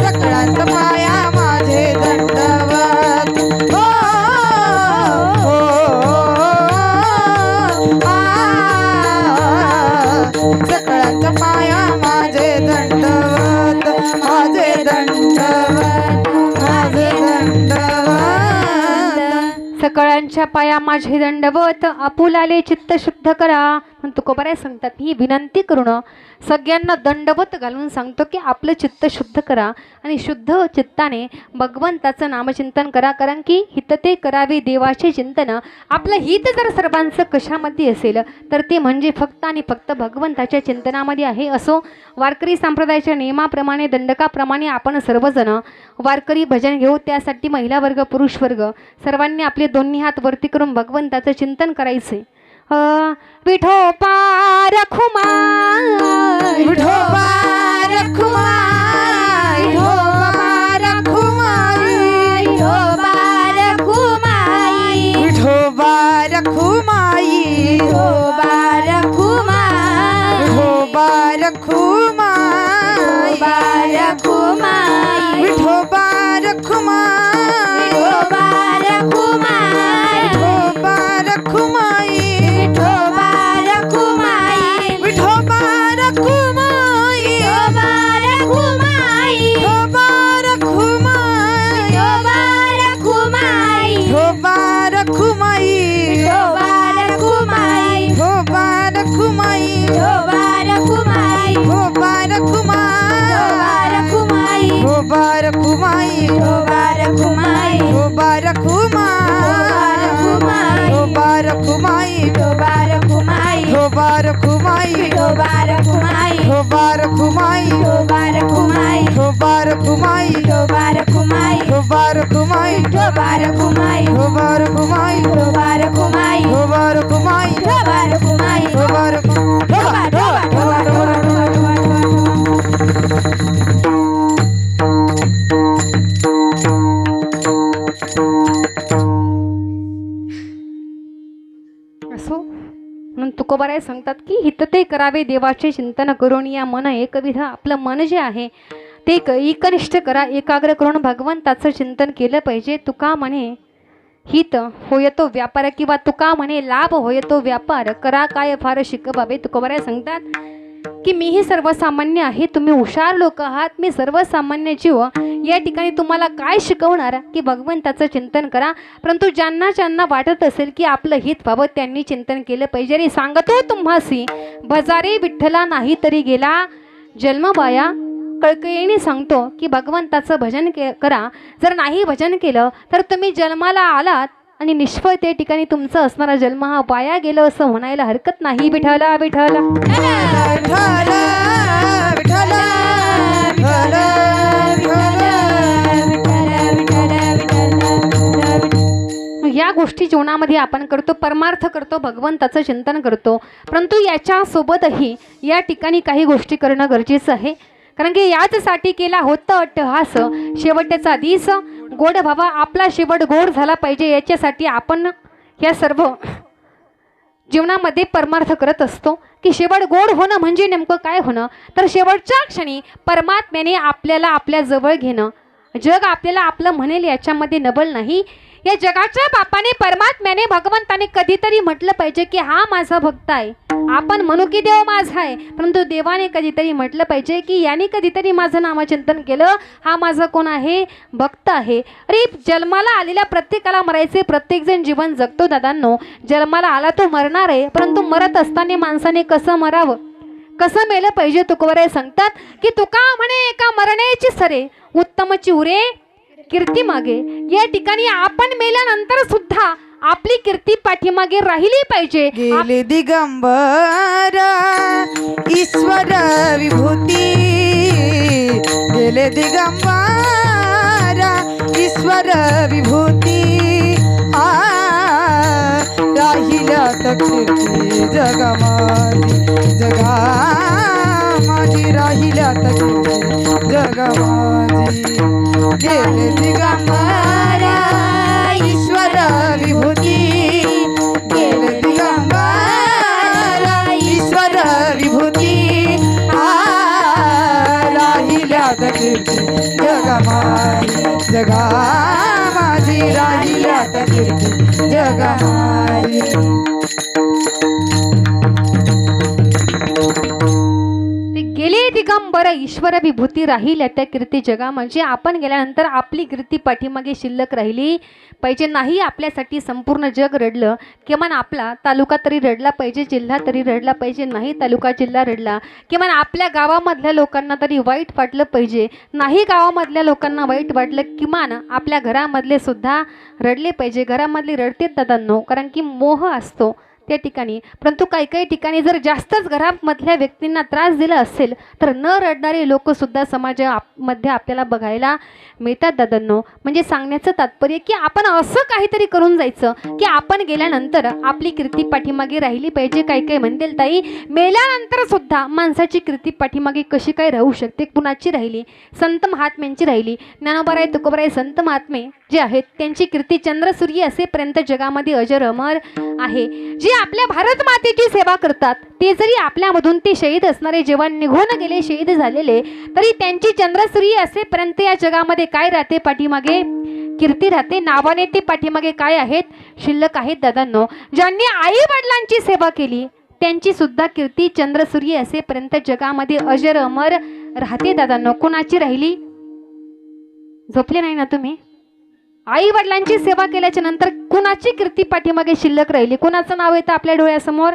सकळांच्या पाया माझे दंडवत. हो सकळांच्या पाया माझे दंडवत, माझे दंडवत, माझे दंडवत. सकळांच्या पाया माझे दंडवत, आपुलाले चित्त शुद्ध करा. पण तुकोबाराय सांगतात, ही विनंती करून सगळ्यांना दंडवत घालून सांगतो की आपलं चित्त शुद्ध करा आणि शुद्ध चित्ताने भगवंताचं नामचिंतन करा. कारण की हित ते करावे देवाचे चिंतन. आपलं हित जर सर्वांचं कशामध्ये असेल तर ते म्हणजे फक्त आणि फक्त भगवंताच्या चिंतनामध्ये आहे. असो वारकरी संप्रदायाच्या नियमाप्रमाणे दंडकाप्रमाणे आपण सर्वजण वारकरी भजन घेऊ. त्यासाठी महिला वर्ग पुरुष वर्ग सर्वांनी आपले दोन्ही हात वरती करून भगवंताचं चिंतन करायचे. विठोबा रखुमाई, विठोबा रखुमाई, विठोबा रखुमाई, विठोबा रखुमाई, विठोबा रखुमाई, विठोबा रखुमाई, विठोबा रखुमाई, विठोबा रखुमाई विठोबा रखुमाई विठोबा रखुमाई विठोबा रखुमाई विठोबा रखुमाई विठोबा रखुमाई विठोबा रखुमाई विठोबा रखुमाई विठोबा रखुमाई विठोबा रखुमाई विठोबा रखुमाई विठोबा रखुमाई विठोबा असो म्हणून तुकोबाराय सांगतात की हित ते करावे देवाचे चिंतन करून या मन एकविध आपलं मन जे आहे ते एकनिष्ठ करा एकाग्र करून भगवंताचं चिंतन केलं पाहिजे. तुका म्हणे हित होय तो व्यापार किंवा तुका म्हणे लाभ होय तो व्यापार करा काय फार शिक बाबे. तुकोबाराय सांगतात की मीही सर्वसामान्य आहे, तुम्ही हुशार लोक आहात, मी सर्वसामान्य जीव. या ठिकाणी तुम्हाला काय शिकवणार की भगवंताचं चिंतन करा. परंतु ज्यांना ज्यांना वाटत असेल की आपलं हित व्हावं त्यांनी चिंतन केलं पाहिजे. आणि सांगतो तुम्हासी भजारे विठ्ठला नाही तरी गेला जन्मबाया. कळकळीने सांगतो की भगवंताचं भजन करा. जर नाही भजन केलं तर तुम्ही जन्माला आलात आणि निष्फळ त्या ठिकाणी तुमचा असणारा जन्म हा वाया गेलं असं म्हणायला हरकत नाही. विठ्ठला विठ्ठला विठ्ठल विठ्ठल या गोष्टी जीवनामध्ये आपण करतो, परमार्थ करतो, भगवंताचं चिंतन करतो. परंतु याच्यासोबतही या ठिकाणी काही गोष्टी करणं गरजेचं आहे. कारण की याचसाठी केला होता अट्टहास शेवटचा दिस गोड भावा. आपला शेवट गोड झाला पाहिजे याच्यासाठी आपण या सर्व जीवनामध्ये परमार्थ करत असतो. की शेवट गोड होणं म्हणजे नेमकं काय होणं तर शेवटच्या क्षणी परमात्म्याने आपल्याला आपल्या जवळ घेणं. जग आपल्याला आपलं म्हणेल याच्यामध्ये नबल नाही. या जगाच्या बापाने परमात्म्याने भगवंताने कधीतरी म्हटलं पाहिजे की हा माझा भक्त आहे. आपण म्हणू की देव माझा आहे, परंतु देवाने कधीतरी म्हटलं पाहिजे की याने कधीतरी माझं नामचिंतन केलं, हा माझा कोण आहे, भक्त आहे. अरे जन्माला आलेल्या प्रत्येकाला मरायचे, प्रत्येकजण जीवन जगतो दादांनो. जन्माला आला तो मरणार आहे, परंतु मरत असताना माणसाने कसं मरावं, कसं मेलं पाहिजे. तुकोबाराय सांगतात की तुका म्हणे एका मरण्याची सरे उत्तमची उरे कीर्ती मागे. या ठिकाणी आपण मेल्यानंतर सुद्धा आपली कीर्ती पाठीमागे राहिली पाहिजे. गेले दिगंबर ईश्वर विभूती गेले दिगंबर ईश्वर विभूती राहिल्या कीर्ती जगा माझी राहिल्या कीर्ती जगा माझी. गेले दिगंबर ईश्वर विभूती गेले दिगंबर ईश्वर विभूती राहिल्या कीर्ती जगा माझी राहिल्या कीर्ती जगा माझी. गेले दिगंबर ईश्वर विभूती राहिल्या त्या कीर्ती जगा. म्हणजे आपण गेल्यानंतर आपली कीर्ती पाठीमागे शिल्लक राहिली पाहिजे. नाही आपल्यासाठी संपूर्ण जग रडलं, किमान आपला तालुका तरी रडला पाहिजे, जिल्हा तरी रडला पाहिजे. नाही तालुका जिल्हा रडला, किमान आपल्या गावामधल्या लोकांना तरी वाईट वाटलं पाहिजे. नाही गावामधल्या लोकांना वाईट वाटलं, किमान आपल्या घरामधले सुद्धा रडले पाहिजे. घरामधले रडतेच दादांनो, कारण की मोह असतो त्या ठिकाणी. परंतु काही काही ठिकाणी जर जास्तच घरामधल्या व्यक्तींना त्रास दिला असेल तर न रडणारे लोकसुद्धा समाजामध्ये आपल्याला बघायला मिळतात दादांनो. म्हणजे सांगण्याचं तात्पर्य की आपण असं काहीतरी करून जायचं की आपण गेल्यानंतर आपली कीर्ती पाठीमागे राहिली पाहिजे. काही काही म्हणतील ताई मेल्यानंतर सुद्धा माणसाची कीर्ती पाठीमागे कशी काय राहू शकते, कुणाची राहिली, संत महात्म्यांची राहिली. ज्ञानोबाराय तुकोबाराय संत महात्मे जे आहेत त्यांची कीर्ती चंद्रसूर्य असेपर्यंत जगामध्ये अजर अमर आहे. जे आपल्या भारत मातेची सेवा करतात ते जरी आपल्यामधून ते शहीद असणारे जवान निघून गेले, शहीद झालेले, तरी त्यांची चंद्रसूर्य असेपर्यंत या जगामध्ये काय राहते, पाठीमागे कीर्ती राहते. नावाने ते पाठीमागे काय आहेत, शिल्लक आहेत दादांनो. ज्यांनी आई वडिलांची सेवा केली त्यांची सुद्धा कीर्ती चंद्रसूर्य असेपर्यंत जगामध्ये अजर अमर राहते दादांनो. कोणाची राहिली, झोपले नाही ना तुम्ही? आई वडिलांची सेवा केल्याच्या नंतर कुणाची कीर्ती पाठीमागे शिल्लक राहिली, कुणाचं नाव येतं आपल्या डोळ्यासमोर?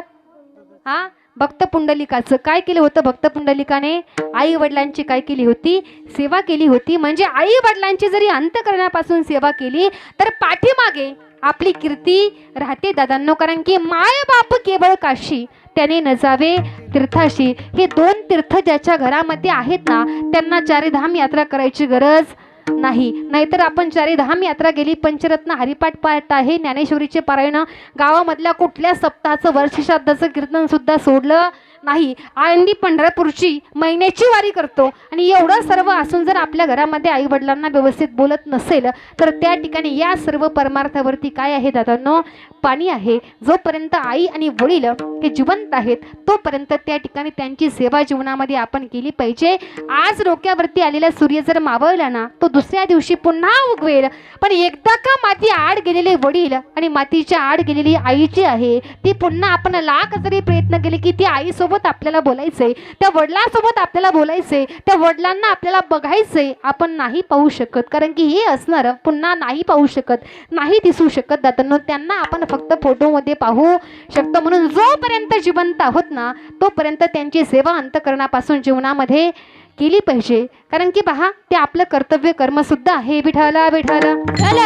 हा, भक्त पुंडलिकाचं. काय केलं होतं भक्त पुंडलिकाने? आई वडिलांची काय केली होती, सेवा केली होती. म्हणजे आई वडिलांची जरी अंतःकरणापासून सेवा केली तर पाठीमागे आपली कीर्ती राहते दादांनो. कारण की माय बाप केवळ काशी त्याने न जावे तीर्थाशी. हे 2 तीर्थ ज्याच्या घरामध्ये आहेत ना त्यांना चारीधाम यात्रा करायची गरज नाही. नाहीतर आपण चारीधाम यात्रा गेली, पंचरत्न हरिपाठ पाठ आहे, ज्ञानेश्वरीचे पारायण, गावामधल्या कुठल्या सप्ताहाचं वर्षश्राद्धाचं कीर्तन सुद्धा सोडलं नाही. आळंदी पंढरपूरची महिन्याची वारी करतो आणि एवढं सर्व असून जर आपल्या घरामध्ये आई वडिलांना व्यवस्थित बोलत नसेल तर त्या ठिकाणी या सर्व परमार्थावरती काय आहे दादांनो, पाणी आहे. जोपर्यंत आई आणि वडील हे जिवंत आहेत तोपर्यंत त्या ठिकाणी त्यांची सेवा जीवनामध्ये आपण केली पाहिजे. आज डोक्यावरती आलेला सूर्य जर मावळला ना तो दुसऱ्या दिवशी पुन्हा उगवेल. पण एकदा का माती आड गेलेले वडील आणि मातीच्या आड गेलेली आई जी आहे ती पुन्हा आपण लाख जरी प्रयत्न केले की ती आईसोबत आपल्याला बोलायचंय, त्या वडिलांसोबत आपल्याला बोलायचंय, त्या वडिलांना आपल्याला बघायचंय, आपण नाही पाहू शकत. कारण की हे असणार पुन्हा नाही पाहू शकत, नाही दिसू शकत दादांनो. त्यांना आपण फक्त फोटोमध्ये पाहू शकतो. म्हणून जोपर्यंत जिवंत आहोत ना तोपर्यंत त्यांची सेवा अंतःकरणापासून जीवनामध्ये केली पाहिजे. कारण की पहा ते आपलं कर्तव्य कर्म सुद्धा आहे. विठाला विठाला विठ्ठल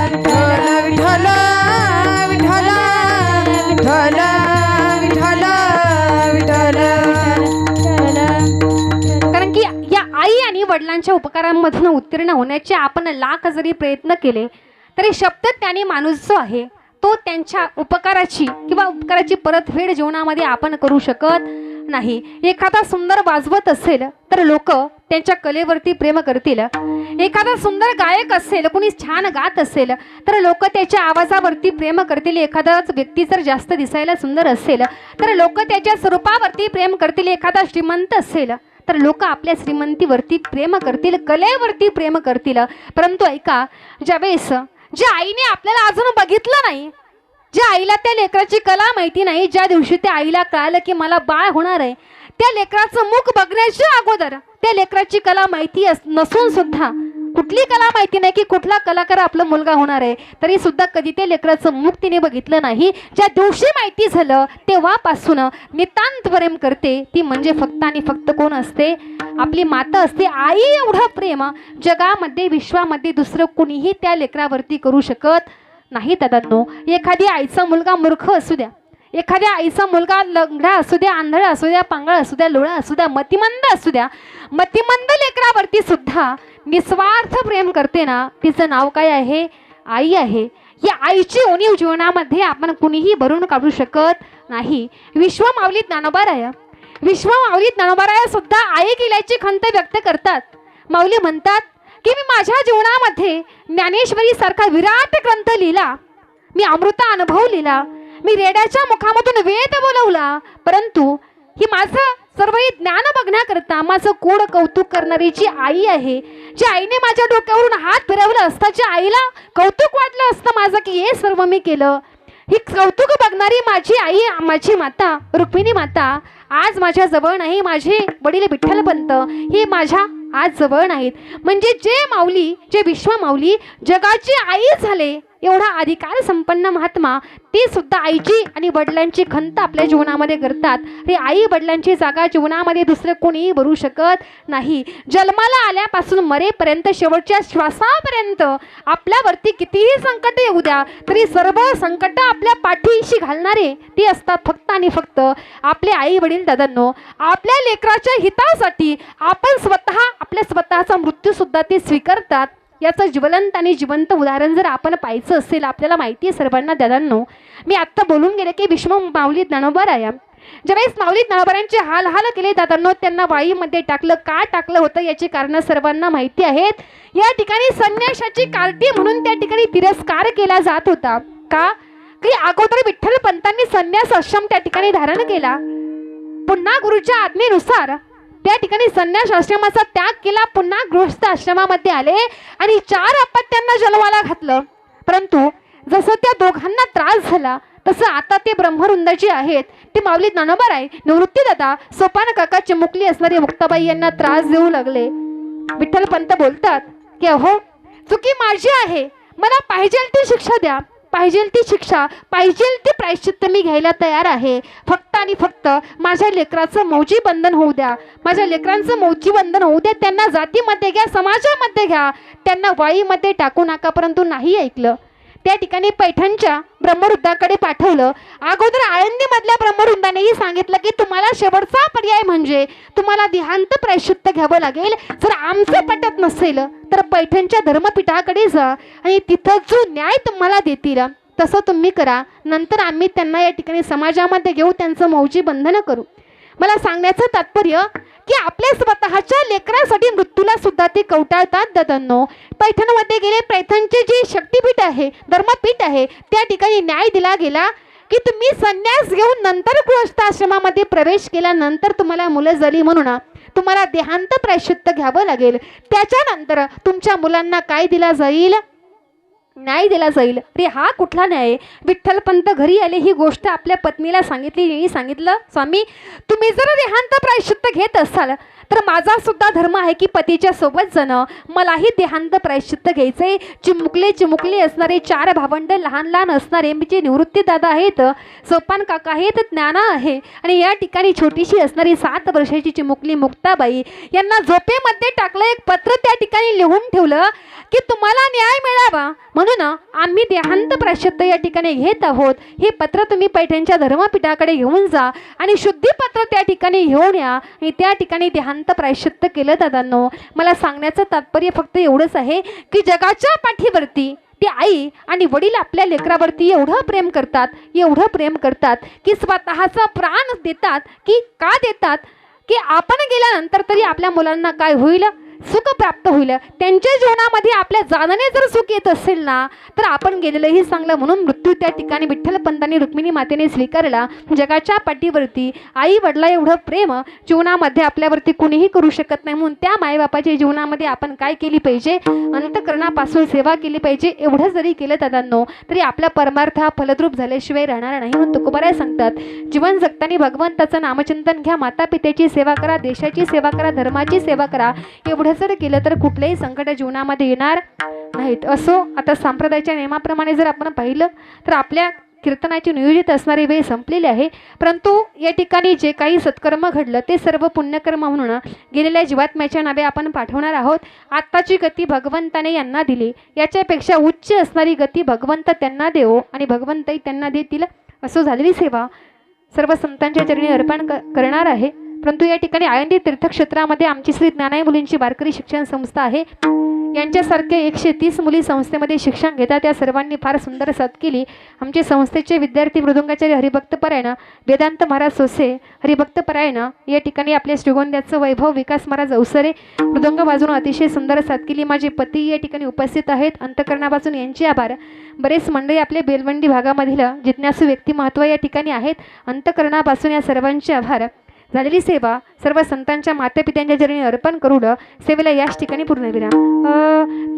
विठ्ठल विठ्ठल विठ्ठल विठ्ठल विठ्ठल. कारण की या आई आणि वडिलांच्या उपकारांमधून उत्तीर्ण होण्याचे आपण लाख जरी प्रयत्न केले तरी शब्द त्याने माणूस जो आहे तो त्यांच्या उपकाराची किंवा उपकाराची परतफेड जीवनामध्ये आपण करू शकत नाही. एखादा सुंदर वाजवत असेल तर लोक त्यांच्या कलेवरती प्रेम करतील. एखादा सुंदर गायक असेल, कोणी छान गात असेल तर लोक त्याच्या आवाजावरती प्रेम करतील. एखादाच व्यक्ती जर जास्त दिसायला सुंदर असेल तर लोक त्याच्या स्वरूपावरती प्रेम करतील. एखादा श्रीमंत असेल तर लोक आपल्या श्रीमंतीवरती प्रेम करतील, कलेवरती प्रेम करतील. परंतु ऐका, ज्यावेळेस ज्या आईने आपल्याला अजून बघितलं नाही, ज्या आईला त्या लेकराची कला माहिती नाही, ज्या दिवशी त्या आईला कळालं की मला बाळ होणार आहे, त्या लेकराचं मुख बघण्याच्या अगोदर त्या लेकराची कला माहिती नसून सुद्धा, कुठली कला माहिती नाही की कुठला कलाकार आपला मुलगा होणार आहे, तरी सुद्धा कधी त्या लेकराचं मुख तिने बघितलं नाही. ज्या दिवशी माहिती झालं तेव्हापासून नितांत प्रेम करते ती म्हणजे फक्त आणि फक्त कोण असते, आपली माता असते. आई एवढं प्रेम जगामध्ये विश्वामध्ये दुसरं कुणीही त्या लेकरावरती करू शकत नाही दादांनो. एखादी आईचा मुलगा मूर्ख असू द्या, एखाद्या आईचा मुलगा लंगडा असू द्या, आंधळा असू द्या, पांगळा असू द्या, लोळा असू द्या, मतिमंद असू द्या, मतिमंद लेकरावरती सुद्धा निस्वार्थ प्रेम करते ना, तिचं नाव काय आहे, आई आहे. या आईची उणीव जीवनामध्ये आपण कुणीही भरून काढू शकत नाही. विश्वमाऊली ज्ञानोबाराय, विश्वमाऊली ज्ञानोबाराय सुद्धा आई गेल्याची खंत व्यक्त करतात. माऊली म्हणतात की मी माझ्या जीवनामध्ये ज्ञानेश्वरी सारखा विराट ग्रंथ लिहिला, मी अमृता अनुभव लिहिला, मी रेड्याच्या मुखामधून वेद बोलवला, परंतु ही माझं सर्व ज्ञान बघण्याकरता माझं कोड कौतुक करणारी जी आई आहे, जी आईने माझ्या डोक्यावरून हात फिरवला असता, ज्या आईला कौतुक वाटलं असतं माझं की हे सर्व मी केलं, ही कौतुक बघणारी माझी आई, माझी माता रुक्मिणी माता आज माझ्या जवळ नाही. माझे वडील विठ्ठलपंत हे माझ्या आज जवळ नाहीत. म्हणजे जे माऊली, जे विश्वमाऊली जगाची आई झाले, एवढा अधिकार संपन्न महात्मा, ते सुद्धा आईची आणि वडिलांची खंत आपल्या जीवनामध्ये करतात. हे आई वडिलांची जागा जीवनामध्ये दुसरं कोणीही भरू शकत नाही. जन्माला आल्यापासून मरेपर्यंत, शेवटच्या श्वासापर्यंत आपल्यावरती कितीही संकट येऊ द्या तरी सर्व संकट आपल्या पाठीशी घालणारे ते असतात फक्त आणि फक्त आपले आई वडील दादांनो. आपल्या लेकराच्या हितासाठी आपण आपल्या स्वतःचा मृत्यू सुद्धा ते स्वीकारतात. याचं ज्वलंत आणि जिवंत उदाहरण जर आपण पाहायचं असेल, आपल्याला माहिती आहे सर्वांना दादांनो, मी आत्ता बोलून गेले की विश्वमाऊली ज्ञानोबाराय ज्यावेळेस माऊली ज्ञानोबारांचे हाल केले दादांनो, त्यांना वाईमध्ये टाकलं. का टाकलं होतं याची कारणं सर्वांना माहिती आहेत. या ठिकाणी संन्यासाची कार्टी म्हणून त्या ठिकाणी तिरस्कार केला जात होता. का की अगोदर विठ्ठलपंतांनी संन्यास आश्रम त्या ठिकाणी धारण केला, पुन्हा गुरुच्या आज्ञेनुसार त्या ठिकाणी संन्यास आश्रमाचा त्याग केला, पुन्हा गृहस्थ आश्रमामध्ये आले आणि 4 अपत्यांना जन्माला घातलं. परंतु जसं त्या दोघांना त्रास झाला तसं आता ते ब्रह्मवृंद जे आहेत ते माऊली ज्ञानोबाराय, निवृत्तीदादा, सोपान काका, चिमुकली असणारी मुक्ताबाई यांना त्रास देऊ लागले. विठ्ठलपंत बोलतात की अहो चुकी माझी आहे, मला पाहिजे ती शिक्षा द्या, पाहिजे ती शिक्षा, पाहिजे ते प्रायश्चित्त मी घ्यायला तयार आहे. फक्त आणि फक्त माझ्या लेकराचं मौजी बंधन होऊ द्या, माझ्या लेकरांचं मौजी बंधन होऊ द्या. त्यांना जातीमध्ये घ्या, समाजामध्ये घ्या, त्यांना वाईमध्ये टाकू नका. परंतु नाही ऐकलं. त्या ठिकाणी पैठणच्या ब्रह्मवृद्धाकडे पाठवलं. अगोदर आळंदीमधल्या ब्रह्मवृद्धानेही सांगितलं की तुम्हाला शेवटचा पर्याय म्हणजे तुम्हाला देहांत प्रायश्चित्त घ्यावं लागेल. जर आमचं पटत नसेल तर पैठणच्या धर्मपीठाकडे जा आणि तिथं जो न्याय तुम्हाला देतील तसं तुम्ही करा. नंतर आम्ही त्यांना या ठिकाणी समाजामध्ये घेऊ, त्यांचं मौजी बंधनं करू. मला सांगण्याचं तात्पर्य की आपल्या स्वतःच्या लेकरासाठी मृत्यूला सुद्धा ते कवटाळतात दादांनो. पैठणमध्ये गेले, पैठणचे जे शक्तीपीठ आहे, धर्मपीठ आहे, त्या ठिकाणी न्याय दिला गेला की तुम्ही संन्यास घेऊन नंतर गृहस्थाश्रमामध्ये प्रवेश केल्यानंतर तुम्हाला मुलं झाली म्हणून तुम्हाला देहांत प्रायश्चित्त घ्यावं लागेल. त्याच्यानंतर तुमच्या मुलांना काय दिला जाईल? न्याय दिला जाईल. अरे हा कुठला न्याय? विठ्ठलपंत घरी आले, ही गोष्ट आपल्या पत्नीला सांगितली. सांगितलं, स्वामी तुम्ही जर देहांत प्रायश्चित्त घेत असाल तर माझा सुद्धा धर्म आहे की पतीच्या सोबत जाणं, मलाही देहांत प्रायश्चित्त घ्यायचंय. चिमुकले असणारे 4 भावंड, लहान लहान असणारे म्हणजे निवृत्ती दादा आहेत, सोपान काका आहेत, ज्ञाना आहे आणि या ठिकाणी छोटीशी असणारी 7 वर्षाची चिमुकली मुक्ताबाई, यांना झोपेमध्ये टाकलं. एक पत्र त्या ठिकाणी लिहून ठेवलं की तुम्हाला न्याय मिळावा म्हणून आम्ही देहांत प्रायश्चित्त या ठिकाणी घेत आहोत. हे पत्र तुम्ही पैठणच्या धर्मपीठाकडे घेऊन जा आणि शुद्धीपत्र त्या ठिकाणी घेऊन या आणि त्या ठिकाणी देहांत प्रायश्चित्त केलं दादांनो. मला सांगण्याचं तात्पर्य फक्त एवढंच आहे की जगाच्या पाठीवरती ती आई आणि वडील आपल्या लेकरावरती एवढं प्रेम करतात की स्वतःचा प्राण देतात. की का देतात? की आपण गेल्यानंतर तरी आपल्या मुलांना काय होईल? सुख प्राप्त होईल. त्यांच्या जीवनामध्ये आपल्या जाण्याने जर सुख येत असेल ना तर आपण गेलेलंही चांगलं. म्हणून मृत्यू त्या ठिकाणी विठ्ठलपंतांनी रुक्मिणी मातेने स्वीकारला. जगाच्या पाठीवरती आई वडिला एवढं प्रेम जीवनामध्ये आपल्यावरती कुणीही करू शकत नाही. म्हणून त्या मायबापाच्या जीवनामध्ये आपण काय केली पाहिजे? अंतःकरणापासून सेवा केली पाहिजे. एवढं जरी केलं दादांनो तरी आपला परमार्थ हा फलद्रूप झाल्याशिवाय राहणार नाही. म्हणून तुकोबाराय सांगतात, जीवन जगताना भगवंताचं नामचिंतन घ्या, माता पित्याची सेवा करा, देशाची सेवा करा, धर्माची सेवा करा. एवढं जर केलं तर कुठलेही संकट जीवनामध्ये येणार नाहीत. असो, आता संप्रदायाच्या नियमाप्रमाणे जर आपण पाहिलं तर आपल्या कीर्तनाची नियोजित असणारी वेळ संपलेली आहे. परंतु या ठिकाणी जे काही सत्कर्म घडलं ते सर्व पुण्यकर्म म्हणून गेलेल्या जीवात्म्याच्या नावे आपण पाठवणार आहोत. आत्ताची गती भगवंताने यांना दिली, याच्यापेक्षा उच्च असणारी गती भगवंत त्यांना देवो आणि भगवंतही त्यांना देतील. असो झालेली सेवा सर्व संतांच्या चरणी अर्पण करणार आहे. परंतु या ठिकाणी आळंदी तीर्थक्षेत्रामध्ये आमची श्री ज्ञानाई मुलींची वारकरी शिक्षण संस्था आहे. यांच्यासारख्या 130 मुली संस्थेमध्ये शिक्षण घेतात. त्या सर्वांनी फार सुंदर साथ केली. आमचे संस्थेचे विद्यार्थी मृदुंगाचार्य हरिभक्तपरायण, वेदांत महाराज सोसे हरिभक्तपरायण, या ठिकाणी आपल्या श्रीगोंद्याचं वैभव विकास महाराज अवसरे मृदुंग वाजवून अतिशय सुंदर साथ केली. माझे पती या ठिकाणी उपस्थित आहेत. अंतःकरणापासून यांचे आभार. बरेच मंडळी आपल्या बेलवंडी भागामधील जिज्ञासू व्यक्तिमत्व या ठिकाणी आहेत. अंतःकरणापासून या सर्वांचे आभार. झालेली सेवा सर्व संतांच्या मातापित्यांच्या चरणी अर्पण करून सेवेला याच ठिकाणी पूर्णविराम.